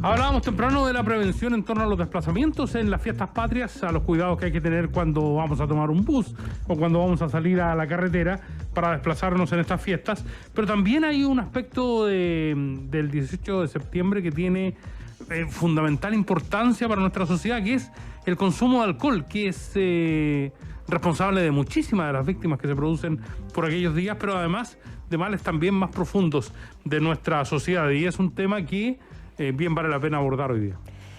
Hablábamos temprano de la prevención en torno a los desplazamientos en las fiestas patrias, a los cuidados que hay que tener cuando vamos a tomar un bus o cuando vamos a salir a la carretera para desplazarnos en estas fiestas. Pero también hay un aspecto del 18 de septiembre que tiene fundamental importancia para nuestra sociedad, que es el consumo de alcohol, que es responsable de muchísimas de las víctimas que se producen por aquellos días, pero además de males también más profundos de nuestra sociedad. Y es un tema que bien vale la pena abordar hoy día.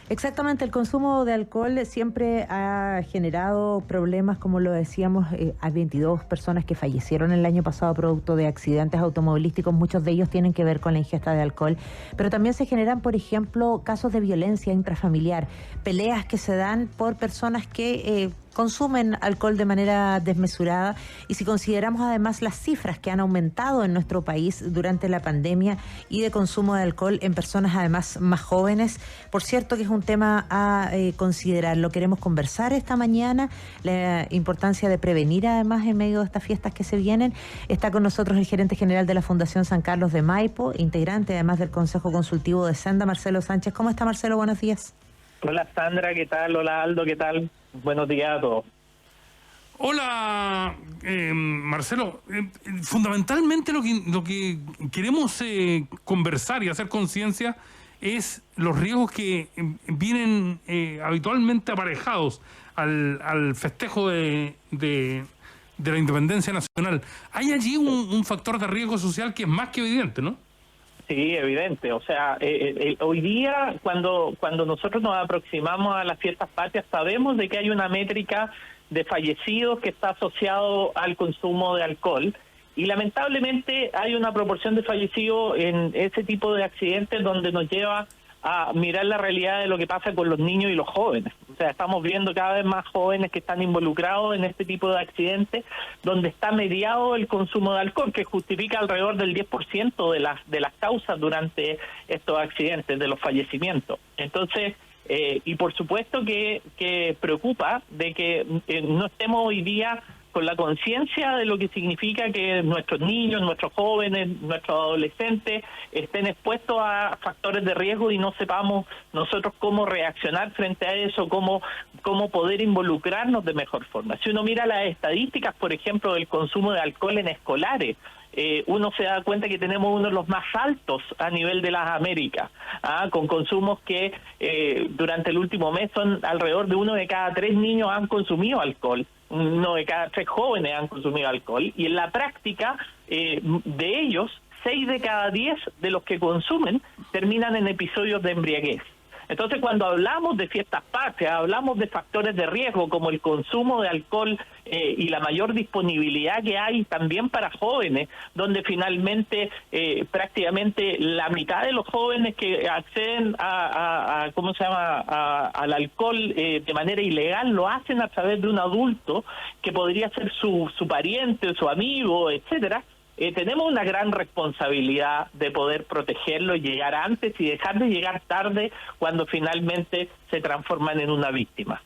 Exactamente, el consumo de alcohol siempre ha generado problemas, como lo decíamos, hay 22 personas que fallecieron el año pasado producto de accidentes automovilísticos, muchos de ellos tienen que ver con la ingesta de alcohol, pero también se generan, por ejemplo, casos de violencia intrafamiliar, peleas que se dan por personas que consumen alcohol de manera desmesurada, y si consideramos además las cifras que han aumentado en nuestro país durante la pandemia y de consumo de alcohol en personas además más jóvenes, por cierto que es un tema a considerar. Lo queremos conversar esta mañana, la importancia de prevenir además en medio de estas fiestas que se vienen. Está con nosotros el gerente general de la Fundación San Carlos de Maipo, integrante además del Consejo Consultivo de Senda, Marcelo Sánchez. ¿Cómo está, Marcelo? Buenos días. Hola Sandra, ¿qué tal? Hola Aldo, ¿qué tal? Buenos días a todos. Hola, Marcelo. Fundamentalmente lo que queremos conversar y hacer conciencia es los riesgos que vienen habitualmente aparejados al festejo de la independencia nacional. Hay allí un factor de riesgo social que es más que evidente, ¿no? Sí, evidente. O sea, hoy día cuando nosotros nos aproximamos a las fiestas patrias sabemos de que hay una métrica de fallecidos que está asociado al consumo de alcohol, y lamentablemente hay una proporción de fallecidos en ese tipo de accidentes donde nos lleva a mirar la realidad de lo que pasa con los niños y los jóvenes. O sea, estamos viendo cada vez más jóvenes que están involucrados en este tipo de accidentes, donde está mediado el consumo de alcohol, que justifica alrededor del 10% de las causas durante estos accidentes, de los fallecimientos. Entonces, y por supuesto que preocupa de que no estemos hoy día con la conciencia de lo que significa que nuestros niños, nuestros jóvenes, nuestros adolescentes estén expuestos a factores de riesgo y no sepamos nosotros cómo reaccionar frente a eso, cómo poder involucrarnos de mejor forma. Si uno mira las estadísticas, por ejemplo, del consumo de alcohol en escolares, uno se da cuenta que tenemos uno de los más altos a nivel de las Américas, con consumos que durante el último mes son alrededor de 1 de cada 3 niños han consumido alcohol. 1 de cada 3 jóvenes han consumido alcohol, y en la práctica de ellos, 6 de cada 10 de los que consumen terminan en episodios de embriaguez. Entonces, cuando hablamos de fiestas patrias, hablamos de factores de riesgo como el consumo de alcohol y la mayor disponibilidad que hay también para jóvenes, donde finalmente prácticamente la mitad de los jóvenes que acceden al alcohol de manera ilegal lo hacen a través de un adulto que podría ser su pariente, su amigo, etcétera. Tenemos una gran responsabilidad de poder protegerlo y llegar antes y dejar de llegar tarde cuando finalmente se transforman en una víctima.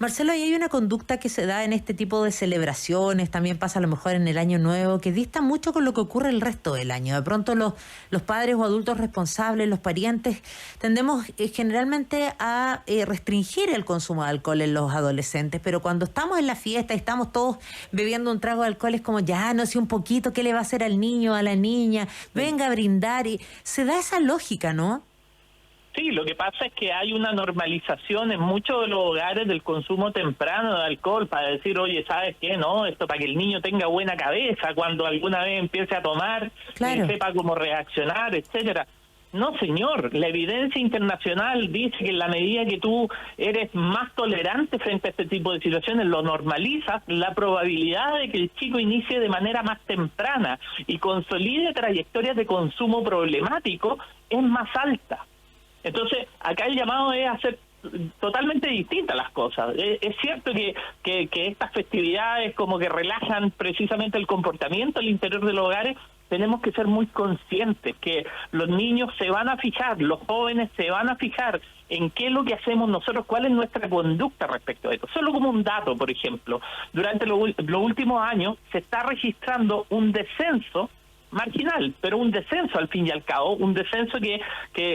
Marcelo, y hay una conducta que se da en este tipo de celebraciones, también pasa a lo mejor en el Año Nuevo, que dista mucho con lo que ocurre el resto del año. De pronto los padres o adultos responsables, los parientes, tendemos generalmente a restringir el consumo de alcohol en los adolescentes, pero cuando estamos en la fiesta y estamos todos bebiendo un trago de alcohol, es como, ya, no sé, un poquito, ¿qué le va a hacer al niño, a la niña? Venga a brindar, y se da esa lógica, ¿no? Sí, lo que pasa es que hay una normalización en muchos de los hogares del consumo temprano de alcohol para decir, oye, ¿sabes qué? No, esto para que el niño tenga buena cabeza cuando alguna vez empiece a tomar, claro, sepa cómo reaccionar, etcétera. No, señor, la evidencia internacional dice que en la medida que tú eres más tolerante frente a este tipo de situaciones, lo normalizas, la probabilidad de que el chico inicie de manera más temprana y consolide trayectorias de consumo problemático es más alta. Entonces, acá el llamado es hacer totalmente distintas las cosas. Es cierto que estas festividades como que relajan precisamente el comportamiento al interior de los hogares. Tenemos que ser muy conscientes que los niños se van a fijar, los jóvenes se van a fijar en qué es lo que hacemos nosotros, cuál es nuestra conducta respecto a esto. Solo como un dato, por ejemplo, durante los últimos años se está registrando un descenso marginal, pero un descenso al fin y al cabo, un descenso que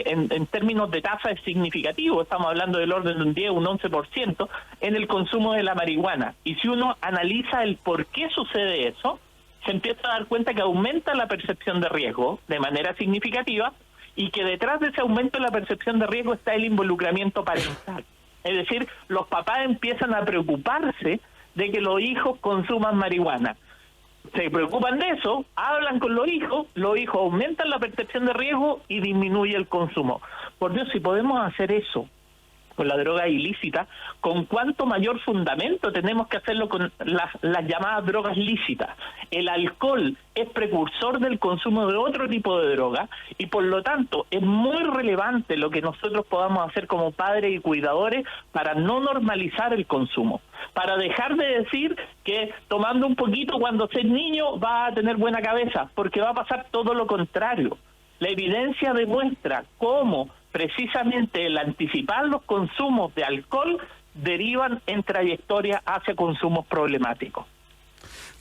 en términos de tasa es significativo, estamos hablando del orden de un 10, un 11% en el consumo de la marihuana. Y si uno analiza el por qué sucede eso, se empieza a dar cuenta que aumenta la percepción de riesgo de manera significativa y que detrás de ese aumento de la percepción de riesgo está el involucramiento parental. Es decir, los papás empiezan a preocuparse de que los hijos consuman marihuana. Se preocupan de eso, hablan con los hijos aumentan la percepción de riesgo y disminuye el consumo. Por Dios, si podemos hacer eso con la droga ilícita, ¿con cuánto mayor fundamento tenemos que hacerlo con las llamadas drogas lícitas? El alcohol es precursor del consumo de otro tipo de droga y por lo tanto es muy relevante lo que nosotros podamos hacer como padres y cuidadores para no normalizar el consumo, para dejar de decir que tomando un poquito cuando seas niño va a tener buena cabeza, porque va a pasar todo lo contrario. La evidencia demuestra cómo precisamente el anticipar los consumos de alcohol derivan en trayectoria hacia consumos problemáticos.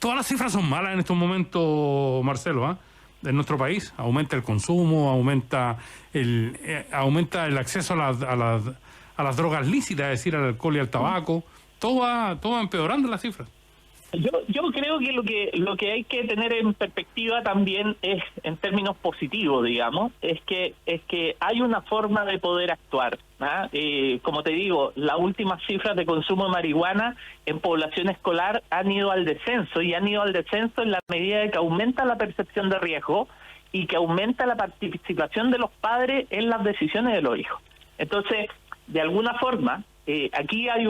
Todas las cifras son malas en estos momentos, Marcelo, en nuestro país. Aumenta el consumo, aumenta el acceso a las drogas lícitas, es decir, al alcohol y al tabaco. Todo va empeorando las cifras. Yo creo que lo que hay que tener en perspectiva también es, en términos positivos, digamos, es que hay una forma de poder actuar. Como te digo, las últimas cifras de consumo de marihuana en población escolar han ido al descenso, y han ido al descenso en la medida de que aumenta la percepción de riesgo y que aumenta la participación de los padres en las decisiones de los hijos. Entonces, de alguna forma, aquí hay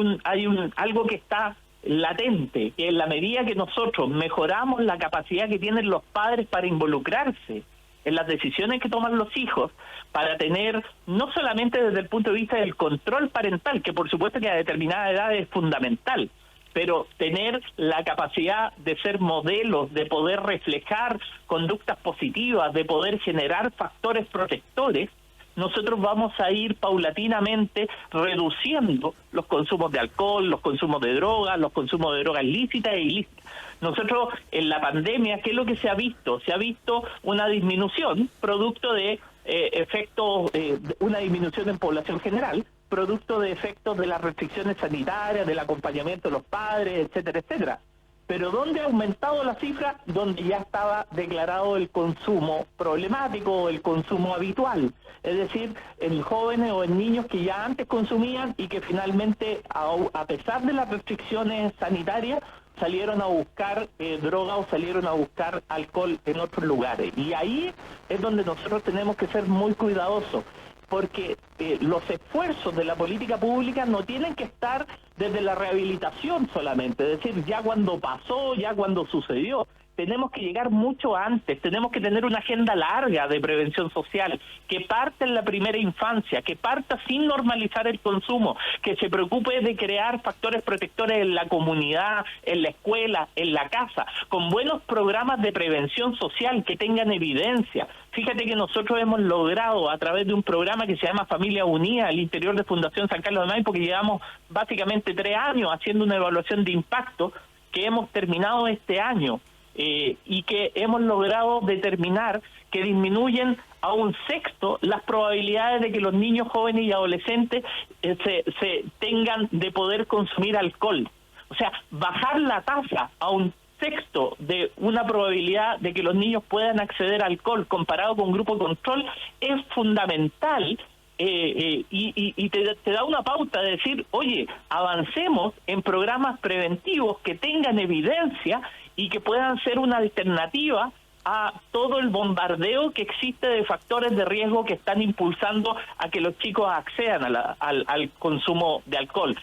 algo que está latente, que en la medida que nosotros mejoramos la capacidad que tienen los padres para involucrarse en las decisiones que toman los hijos, para tener, no solamente desde el punto de vista del control parental, que por supuesto que a determinada edad es fundamental, pero tener la capacidad de ser modelos, de poder reflejar conductas positivas, de poder generar factores protectores, nosotros vamos a ir paulatinamente reduciendo los consumos de alcohol, los consumos de drogas, los consumos de drogas lícitas e ilícitas. Nosotros en la pandemia, ¿qué es lo que se ha visto? Se ha visto una disminución, producto de efectos, una disminución en población general, producto de efectos de las restricciones sanitarias, del acompañamiento de los padres, etcétera, etcétera. Pero ¿dónde ha aumentado la cifra? Donde ya estaba declarado el consumo problemático o el consumo habitual. Es decir, en jóvenes o en niños que ya antes consumían y que finalmente, a pesar de las restricciones sanitarias, salieron a buscar droga o salieron a buscar alcohol en otros lugares. Y ahí es donde nosotros tenemos que ser muy cuidadosos, porque los esfuerzos de la política pública no tienen que estar desde la rehabilitación solamente, es decir, ya cuando pasó, ya cuando sucedió. Tenemos que llegar mucho antes, tenemos que tener una agenda larga de prevención social, que parte en la primera infancia, que parta sin normalizar el consumo, que se preocupe de crear factores protectores en la comunidad, en la escuela, en la casa, con buenos programas de prevención social que tengan evidencia. Fíjate que nosotros hemos logrado, a través de un programa que se llama Familia Unida, al interior de Fundación San Carlos de Maipo, que llevamos básicamente 3 años haciendo una evaluación de impacto, que hemos terminado este año. Y que hemos logrado determinar que disminuyen a 1/6 las probabilidades de que los niños, jóvenes y adolescentes se tengan de poder consumir alcohol. O sea, bajar la tasa a 1/6 de una probabilidad de que los niños puedan acceder al alcohol comparado con grupo de control es fundamental. Y te da una pauta de decir, oye, avancemos en programas preventivos que tengan evidencia y que puedan ser una alternativa a todo el bombardeo que existe de factores de riesgo que están impulsando a que los chicos accedan al consumo de alcohol.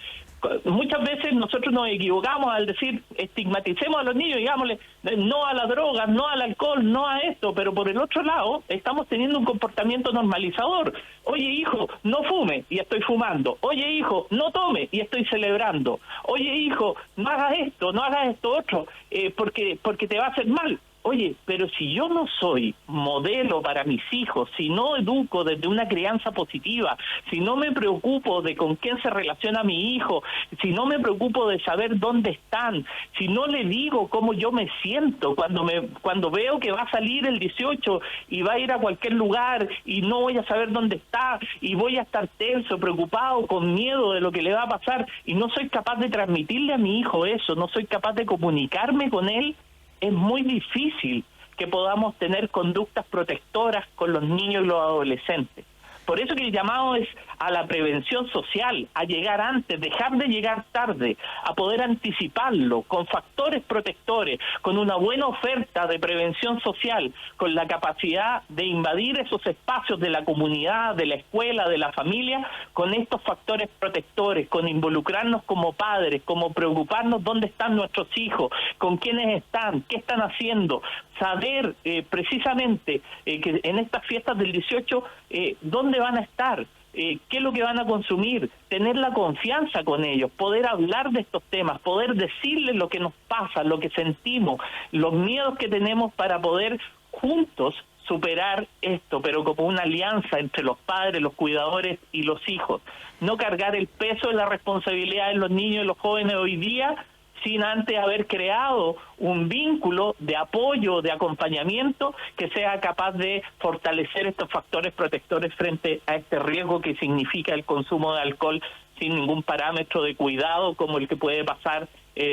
Muchas veces nosotros nos equivocamos al decir, estigmaticemos a los niños, digámosle, no a la droga, no al alcohol, no a esto, pero por el otro lado estamos teniendo un comportamiento normalizador. Oye, hijo, no fume, y estoy fumando. Oye, hijo, no tome, y estoy celebrando. Oye, hijo, no hagas esto otro, porque te va a hacer mal. oye, pero si yo no soy modelo para mis hijos, si no educo desde una crianza positiva, si no me preocupo de con quién se relaciona mi hijo, si no me preocupo de saber dónde están, si no le digo cómo yo me siento cuando veo que va a salir el 18 y va a ir a cualquier lugar y no voy a saber dónde está y voy a estar tenso, preocupado, con miedo de lo que le va a pasar y no soy capaz de transmitirle a mi hijo eso, no soy capaz de comunicarme con él, es muy difícil que podamos tener conductas protectoras con los niños y los adolescentes. Por eso que el llamado es a la prevención social, a llegar antes, dejar de llegar tarde, a poder anticiparlo con factores protectores, con una buena oferta de prevención social, con la capacidad de invadir esos espacios de la comunidad, de la escuela, de la familia, con estos factores protectores, con involucrarnos como padres, como preocuparnos dónde están nuestros hijos, con quiénes están, qué están haciendo, saber precisamente que en estas fiestas del 18 dónde van a estar, qué es lo que van a consumir, tener la confianza con ellos, poder hablar de estos temas, poder decirles lo que nos pasa, lo que sentimos, los miedos que tenemos para poder juntos superar esto, pero como una alianza entre los padres, los cuidadores y los hijos. No cargar el peso de la responsabilidad de los niños y los jóvenes hoy día sin antes haber creado un vínculo de apoyo, de acompañamiento que sea capaz de fortalecer estos factores protectores frente a este riesgo que significa el consumo de alcohol sin ningún parámetro de cuidado como el que puede pasar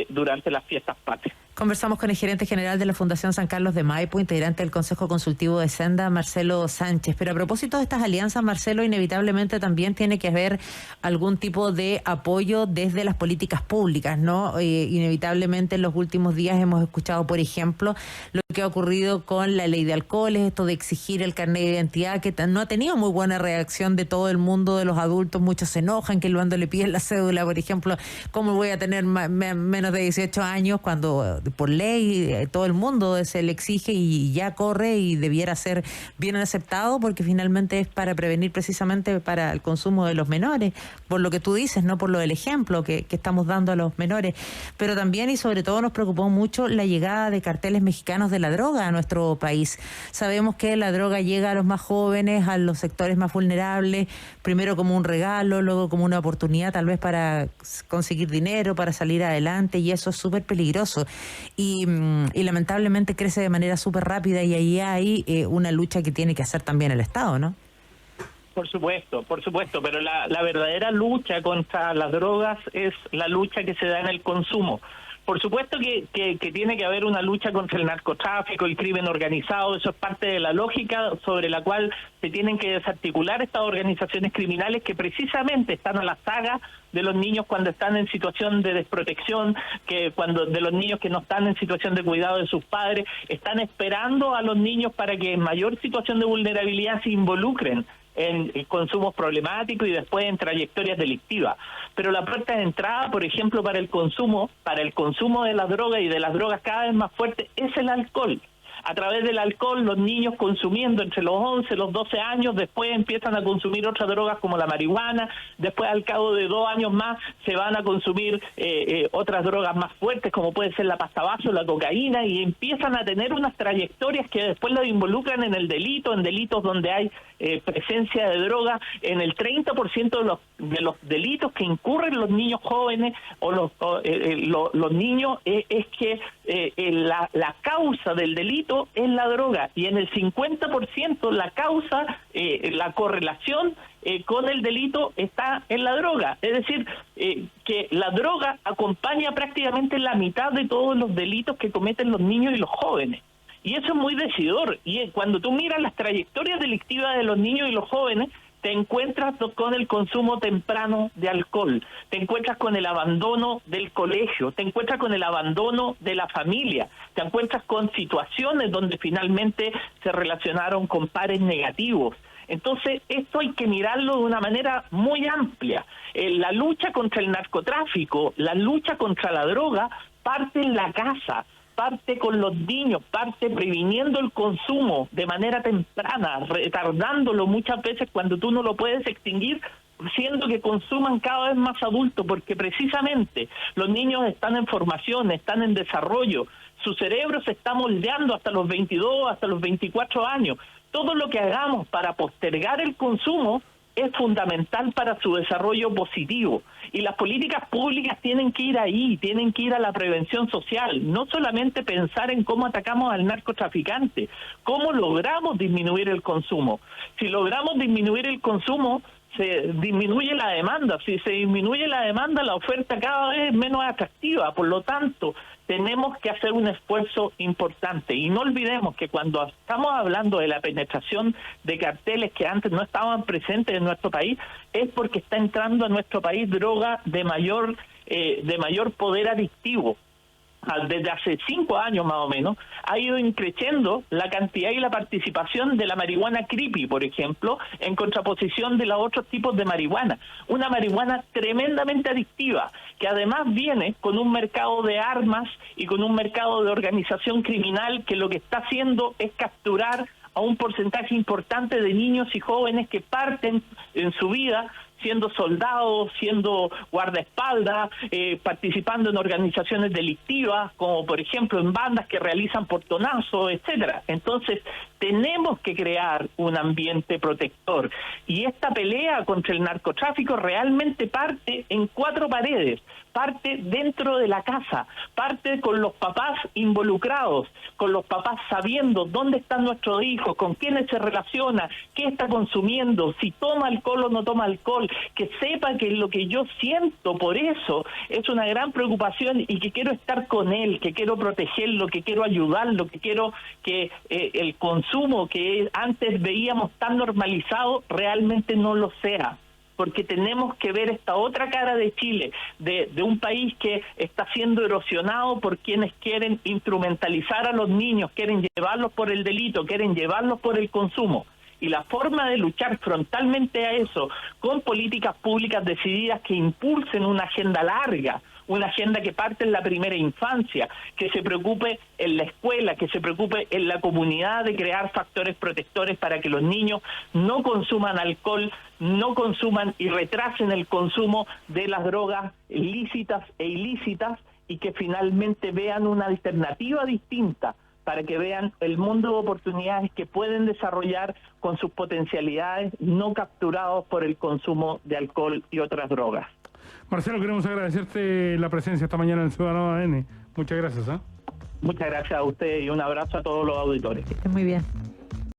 durante las fiestas patrias. Conversamos con el gerente general de la Fundación San Carlos de Maipo, integrante del Consejo Consultivo de Senda, Marcelo Sánchez. Pero a propósito de estas alianzas, Marcelo, inevitablemente también tiene que haber algún tipo de apoyo desde las políticas públicas, ¿no? Inevitablemente en los últimos días hemos escuchado, por ejemplo, lo que ha ocurrido con la ley de alcoholes, esto de exigir el carnet de identidad, que no ha tenido muy buena reacción de todo el mundo, de los adultos. Muchos se enojan que cuando le piden la cédula, por ejemplo, ¿cómo voy a tener menos de 18 años cuando por ley todo el mundo se le exige y ya corre y debiera ser bien aceptado porque finalmente es para prevenir precisamente para el consumo de los menores, por lo que tú dices, no por lo del ejemplo que estamos dando a los menores? Pero también y sobre todo nos preocupó mucho la llegada de carteles mexicanos de la droga a nuestro país. Sabemos que la droga llega a los más jóvenes, a los sectores más vulnerables, primero como un regalo, luego como una oportunidad tal vez para conseguir dinero, para salir adelante, y eso es súper peligroso. Y lamentablemente crece de manera súper rápida y ahí hay una lucha que tiene que hacer también el Estado, ¿no? Por supuesto, pero la verdadera lucha contra las drogas es la lucha que se da en el consumo. Por supuesto que tiene que haber una lucha contra el narcotráfico, el crimen organizado, eso es parte de la lógica sobre la cual se tienen que desarticular estas organizaciones criminales que precisamente están a la saga de los niños cuando están en situación de desprotección, de los niños que no están en situación de cuidado de sus padres, están esperando a los niños para que en mayor situación de vulnerabilidad se involucren en consumos problemáticos y después en trayectorias delictivas. Pero la puerta de entrada, por ejemplo, para el consumo de las drogas y de las drogas cada vez más fuertes es el alcohol. A través del alcohol, los niños consumiendo entre los 11 y los 12 años, después empiezan a consumir otras drogas como la marihuana, después al cabo de 2 años más se van a consumir otras drogas más fuertes como puede ser la pasta base o la cocaína, y empiezan a tener unas trayectorias que después los involucran en el delito, en delitos donde hay presencia de droga. En el 30% de los delitos que incurren los niños jóvenes o los niños es que la causa del delito es la droga, y en el 50% la causa, la correlación con el delito está en la droga. Es decir, que la droga acompaña prácticamente la mitad de todos los delitos que cometen los niños y los jóvenes. Y eso es muy decidor. Y cuando tú miras las trayectorias delictivas de los niños y los jóvenes, te encuentras con el consumo temprano de alcohol, te encuentras con el abandono del colegio, te encuentras con el abandono de la familia, te encuentras con situaciones donde finalmente se relacionaron con pares negativos. Entonces, esto hay que mirarlo de una manera muy amplia. La lucha contra el narcotráfico, la lucha contra la droga, parte en la casa, parte con los niños, parte previniendo el consumo de manera temprana, retardándolo muchas veces cuando tú no lo puedes extinguir, siendo que consuman cada vez más adultos, porque precisamente los niños están en formación, están en desarrollo, Su cerebro se está moldeando hasta los 22, hasta los 24 años. Todo lo que hagamos para postergar el consumo es fundamental para su desarrollo positivo. Y las políticas públicas tienen que ir ahí, tienen que ir a la prevención social, no solamente pensar en cómo atacamos al narcotraficante, cómo logramos disminuir el consumo. Si logramos disminuir el consumo, se disminuye la demanda. Si se disminuye la demanda, la oferta cada vez es menos atractiva. Por lo tanto, tenemos que hacer un esfuerzo importante. Y no olvidemos que cuando estamos hablando de la penetración de carteles que antes no estaban presentes en nuestro país, es porque está entrando a nuestro país droga de mayor poder adictivo. Desde hace 5 años más o menos, ha ido increciendo la cantidad y la participación de la marihuana creepy, por ejemplo, en contraposición de los otros tipos de marihuana. Una marihuana tremendamente adictiva, que además viene con un mercado de armas y con un mercado de organización criminal que lo que está haciendo es capturar a un porcentaje importante de niños y jóvenes que parten en su vida siendo soldados, siendo guardaespaldas, participando en organizaciones delictivas, como por ejemplo en bandas que realizan portonazos, etcétera. Entonces, tenemos que crear un ambiente protector. Y esta pelea contra el narcotráfico realmente parte en 4 paredes. Parte dentro de la casa, parte con los papás involucrados, con los papás sabiendo dónde están nuestros hijos, con quiénes se relaciona, qué está consumiendo, si toma alcohol o no toma alcohol, que sepa que lo que yo siento por eso es una gran preocupación y que quiero estar con él, que quiero protegerlo, que quiero ayudarlo, que quiero que el consumo que antes veíamos tan normalizado realmente no lo sea. Porque tenemos que ver esta otra cara de Chile, de un país que está siendo erosionado por quienes quieren instrumentalizar a los niños, quieren llevarlos por el delito, quieren llevarlos por el consumo. Y la forma de luchar frontalmente a eso, con políticas públicas decididas que impulsen una agenda larga, una agenda que parte en la primera infancia, que se preocupe en la escuela, que se preocupe en la comunidad de crear factores protectores para que los niños no consuman alcohol, no consuman y retrasen el consumo de las drogas lícitas e ilícitas y que finalmente vean una alternativa distinta para que vean el mundo de oportunidades que pueden desarrollar con sus potencialidades no capturados por el consumo de alcohol y otras drogas. Marcelo, queremos agradecerte la presencia esta mañana en Ciudadano ADN. Muchas gracias. Muchas gracias a usted y un abrazo a todos los auditores. Muy bien.